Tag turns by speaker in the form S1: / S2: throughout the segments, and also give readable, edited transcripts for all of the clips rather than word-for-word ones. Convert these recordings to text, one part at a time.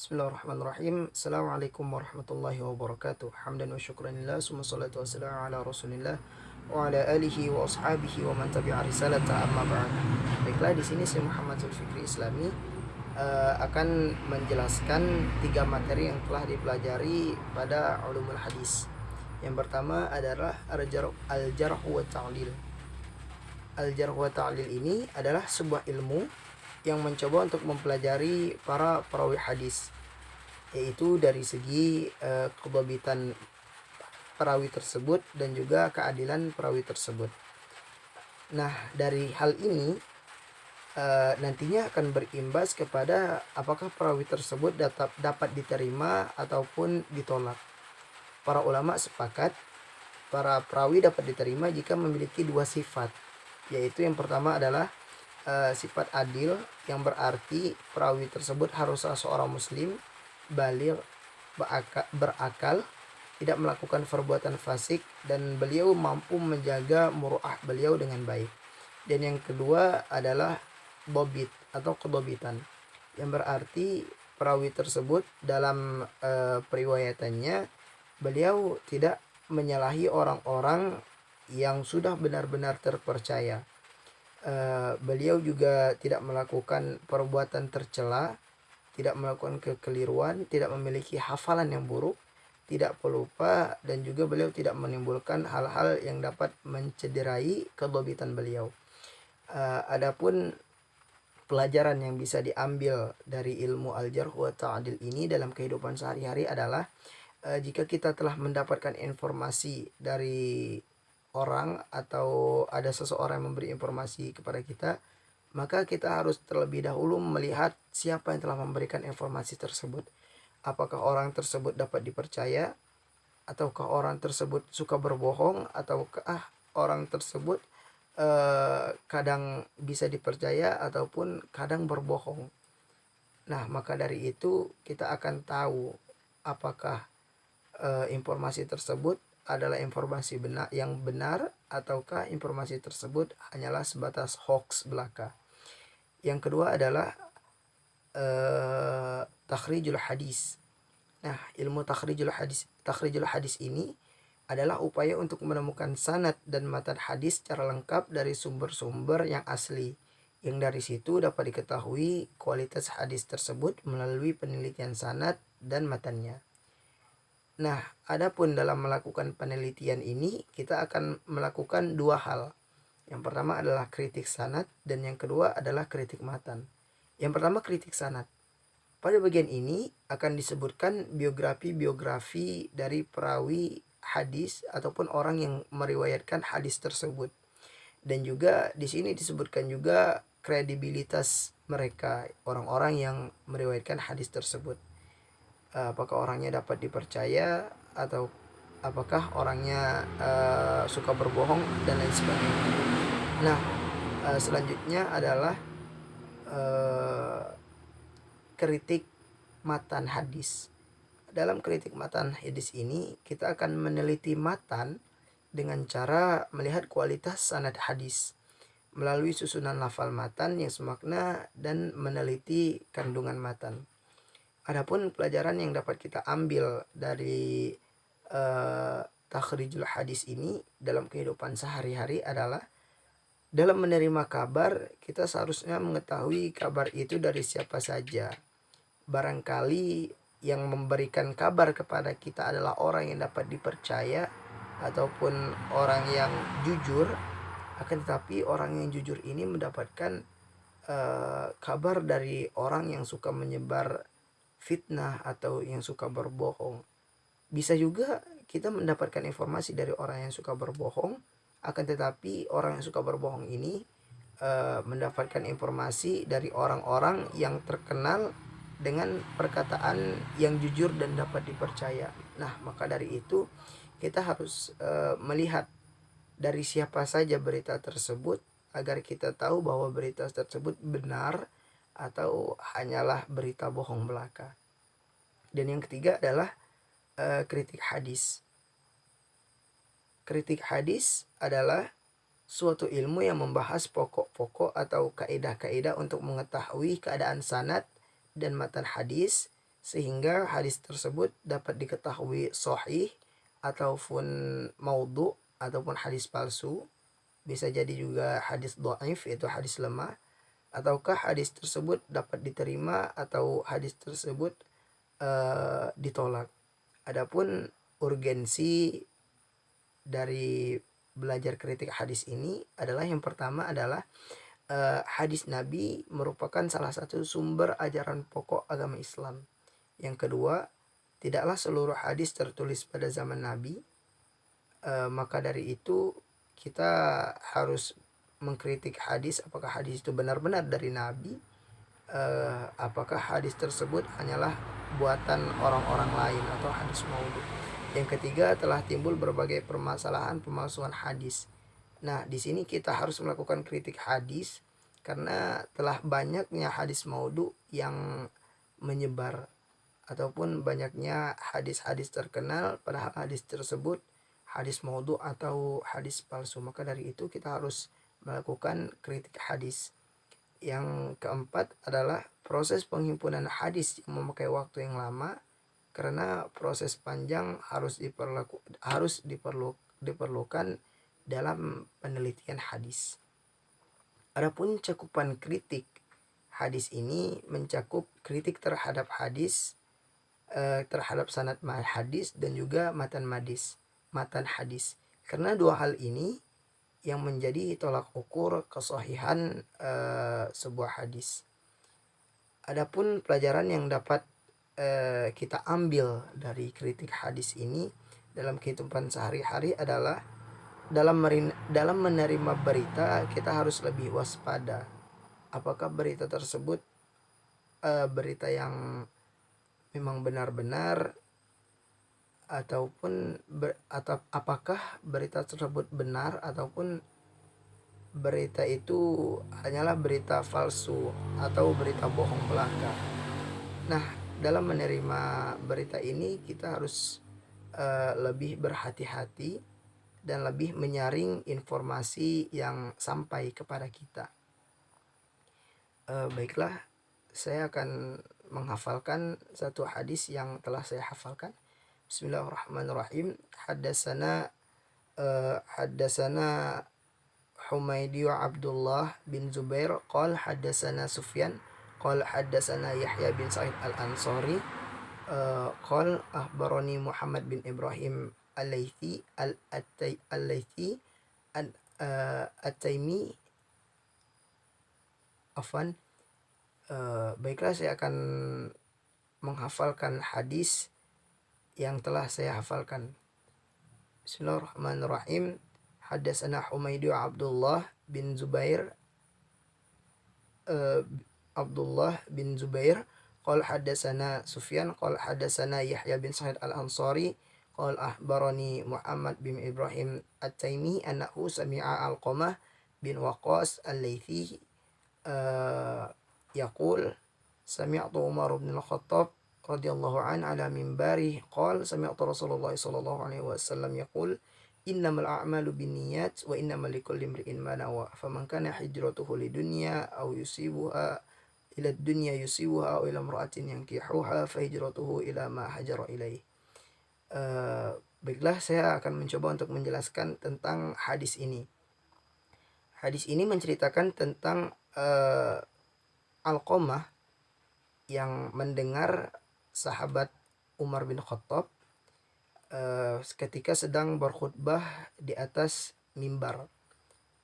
S1: Bismillahirrahmanirrahim. Assalamualaikum warahmatullahi wabarakatuh. Hamdan wa syukranillah, summa salatu wassalamu ala rasulillah wa ala alihi wa ashabihi wa man tabi'a risalata amma ba'd. Baiklah, di sini saya Muhammad Zulfikri Islami akan menjelaskan 3 materi yang telah dipelajari pada ulumul hadis. Yang pertama adalah al-jarh wa ta'dil. Al-jarh wa ta'dil ini adalah sebuah ilmu yang mencoba untuk mempelajari para perawi hadis, yaitu dari segi kebabitan perawi tersebut dan juga keadilan perawi tersebut. Nah, dari hal ini nantinya akan berimbas kepada apakah perawi tersebut dapat diterima ataupun ditolak. Para ulama sepakat para perawi dapat diterima jika memiliki 2 sifat, yaitu yang pertama adalah sifat adil, yang berarti perawi tersebut haruslah seorang muslim, baligh, berakal, tidak melakukan perbuatan fasik, dan beliau mampu menjaga muruah beliau dengan baik. Dan yang kedua adalah dobit atau kedobitan, yang berarti perawi tersebut dalam periwayatannya beliau tidak menyalahi orang-orang yang sudah benar-benar terpercaya. Beliau juga tidak melakukan perbuatan tercela, tidak melakukan kekeliruan, tidak memiliki hafalan yang buruk, tidak pelupa, dan juga beliau tidak menimbulkan hal-hal yang dapat mencederai kedobitan beliau. Adapun pelajaran yang bisa diambil dari ilmu al-jarh wa ta'dil ini dalam kehidupan sehari-hari adalah jika kita telah mendapatkan informasi dari orang atau ada seseorang yang memberi informasi kepada kita, maka kita harus terlebih dahulu melihat siapa yang telah memberikan informasi tersebut. Apakah orang tersebut dapat dipercaya, ataukah orang tersebut suka berbohong, ataukah orang tersebut kadang bisa dipercaya ataupun kadang berbohong. Nah, maka dari itu kita akan tahu apakah informasi tersebut adalah informasi yang benar ataukah informasi tersebut hanyalah sebatas hoax belaka. Yang kedua adalah takhrijul hadis. Nah, ilmu takhrijul hadis ini adalah upaya untuk menemukan sanad dan matan hadis secara lengkap dari sumber-sumber yang asli, yang dari situ dapat diketahui kualitas hadis tersebut melalui penelitian sanad dan matannya. Nah, adapun dalam melakukan penelitian ini kita akan melakukan 2 hal. Yang pertama adalah kritik sanad dan yang kedua adalah kritik matan. Yang pertama kritik sanad. Pada bagian ini akan disebutkan biografi dari perawi hadis ataupun orang yang meriwayatkan hadis tersebut. Dan juga di sini disebutkan juga kredibilitas mereka, orang-orang yang meriwayatkan hadis tersebut. Apakah orangnya dapat dipercaya atau apakah orangnya suka berbohong dan lain sebagainya. Nah, selanjutnya adalah kritik matan hadis. Dalam kritik matan hadis ini kita akan meneliti matan dengan cara melihat kualitas sanad hadis melalui susunan lafal matan yang semakna dan meneliti kandungan matan. Adapun pelajaran yang dapat kita ambil dari takhrijul hadis ini dalam kehidupan sehari-hari adalah dalam menerima kabar kita seharusnya mengetahui kabar itu dari siapa saja. Barangkali yang memberikan kabar kepada kita adalah orang yang dapat dipercaya ataupun orang yang jujur, akan tetapi orang yang jujur ini mendapatkan kabar dari orang yang suka menyebar fitnah atau yang suka berbohong. Bisa juga kita mendapatkan informasi dari orang yang suka berbohong, akan tetapi orang yang suka berbohong ini mendapatkan informasi dari orang-orang yang terkenal dengan perkataan yang jujur dan dapat dipercaya. Nah, maka dari itu kita harus melihat dari siapa saja berita tersebut agar kita tahu bahwa berita tersebut benar atau hanyalah berita bohong belaka. Dan yang ketiga adalah kritik hadis. Kritik hadis adalah suatu ilmu yang membahas pokok-pokok atau kaidah-kaidah untuk mengetahui keadaan sanad dan matan hadis sehingga hadis tersebut dapat diketahui sahih ataupun maudhu ataupun hadis palsu. Bisa jadi juga hadis dhaif, yaitu hadis lemah, ataukah hadis tersebut dapat diterima atau hadis tersebut ditolak. Adapun urgensi dari belajar kritik hadis ini adalah, yang pertama adalah hadis Nabi merupakan salah satu sumber ajaran pokok agama Islam. Yang kedua, tidaklah seluruh hadis tertulis pada zaman Nabi. Maka dari itu kita harus mengkritik hadis, apakah hadis itu benar-benar dari Nabi, apakah hadis tersebut hanyalah buatan orang-orang lain atau hadis maudhu. Yang ketiga, telah timbul berbagai permasalahan pemalsuan hadis. Nah, di sini kita harus melakukan kritik hadis karena telah banyaknya hadis maudhu yang menyebar, ataupun banyaknya hadis-hadis terkenal padahal hadis tersebut hadis maudhu atau hadis palsu. Maka dari itu kita harus melakukan kritik hadis. Yang keempat adalah proses penghimpunan hadis yang memakai waktu yang lama, karena proses panjang harus diperlukan dalam penelitian hadis. Adapun cakupan kritik hadis ini mencakup kritik terhadap hadis, terhadap sanad hadis dan juga matan hadis. Karena dua hal ini yang menjadi tolak ukur kesahihan sebuah hadis. Adapun pelajaran yang dapat kita ambil dari kritik hadis ini dalam kehidupan sehari-hari adalah dalam menerima berita kita harus lebih waspada. Apakah berita tersebut berita yang memang benar-benar, ataupun atau apakah berita tersebut benar ataupun berita itu hanyalah berita palsu atau berita bohong belaka. Nah, dalam menerima berita ini kita harus lebih berhati-hati dan lebih menyaring informasi yang sampai kepada kita. Baiklah, saya akan menghafalkan satu hadis yang telah saya hafalkan. Bismillahirrahmanirrahim. Haddasana Humaydi wa Abdullah bin Zubair qala haddasana Sufyan qala haddasana Yahya bin Sa'id al-Ansari qala akhbarani Muhammad bin Ibrahim al-Laythi at-Taimi. Baiklah, saya akan menghafalkan hadis yang telah saya hafalkan. Bismillahirrahmanirrahim. Haddatsana Humaydi Abdullah bin Zubair qala haddatsana Sufyan qala haddatsana Yahya bin Sa'id al-Ansari qala akhbarani Muhammad bin Ibrahim at-Taimi annahu sami'a Alqamah bin Waqqas al-Laythi yaqul sami'tu Umar bin al-Khattab radhiyallahu an ala minbari qala sami'tu Rasulullah sallallahu alaihi wasallam yaqul innamal a'malu binniyat wa innamal likulli imri'in ma nawa faman kana hijratuhu lidunya aw yusibuha ila dunya yusibuha aw ila imra'atin yankihuha fa hijratuhu ila ma hajara ilaih. Baiklah, saya akan mencoba untuk menjelaskan tentang hadis ini. Hadis ini menceritakan tentang Alqamah yang mendengar sahabat Umar bin Khattab ketika sedang berkhutbah di atas mimbar.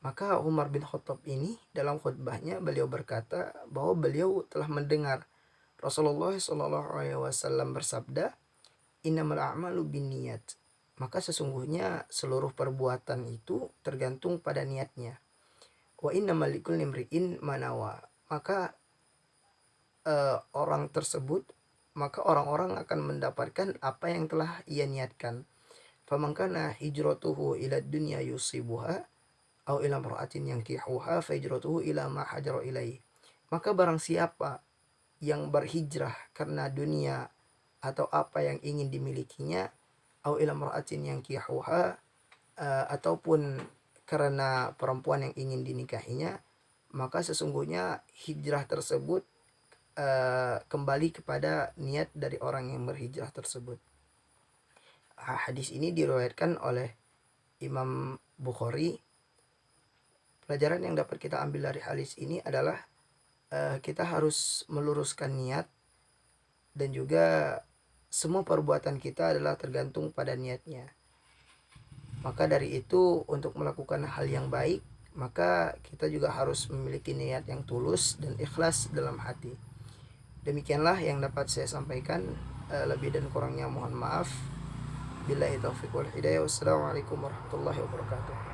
S1: Maka Umar bin Khattab ini dalam khutbahnya beliau berkata bahwa beliau telah mendengar Rasulullah SAW bersabda, innamal a'malu binniyat. Maka sesungguhnya seluruh perbuatan itu tergantung pada niatnya. Wa innamal likulli imri'in ma nawa. Maka orang-orang akan mendapatkan apa yang telah ia niatkan. Faman kana hijratuhu ila dunya yusibuha aw ila imra'atin yankihuha fa hijratuhu ila ma hajara ilaih. Maka barang siapa yang berhijrah karena dunia atau apa yang ingin dimilikinya, aw ila imra'atin yankihuha ataupun karena perempuan yang ingin dinikahinya, maka sesungguhnya hijrah tersebut kembali kepada niat dari orang yang berhijrah tersebut. Hadis ini diriwayatkan oleh Imam Bukhari. Pelajaran yang dapat kita ambil dari hadis ini adalah kita harus meluruskan niat, dan juga semua perbuatan kita adalah tergantung pada niatnya. Maka dari itu, untuk melakukan hal yang baik, maka kita juga harus memiliki niat yang tulus dan ikhlas dalam hati. Demikianlah yang dapat saya sampaikan. Lebih dan kurangnya mohon maaf. Billahi taufiq wal hidayah. Wassalamualaikum warahmatullahi wabarakatuh.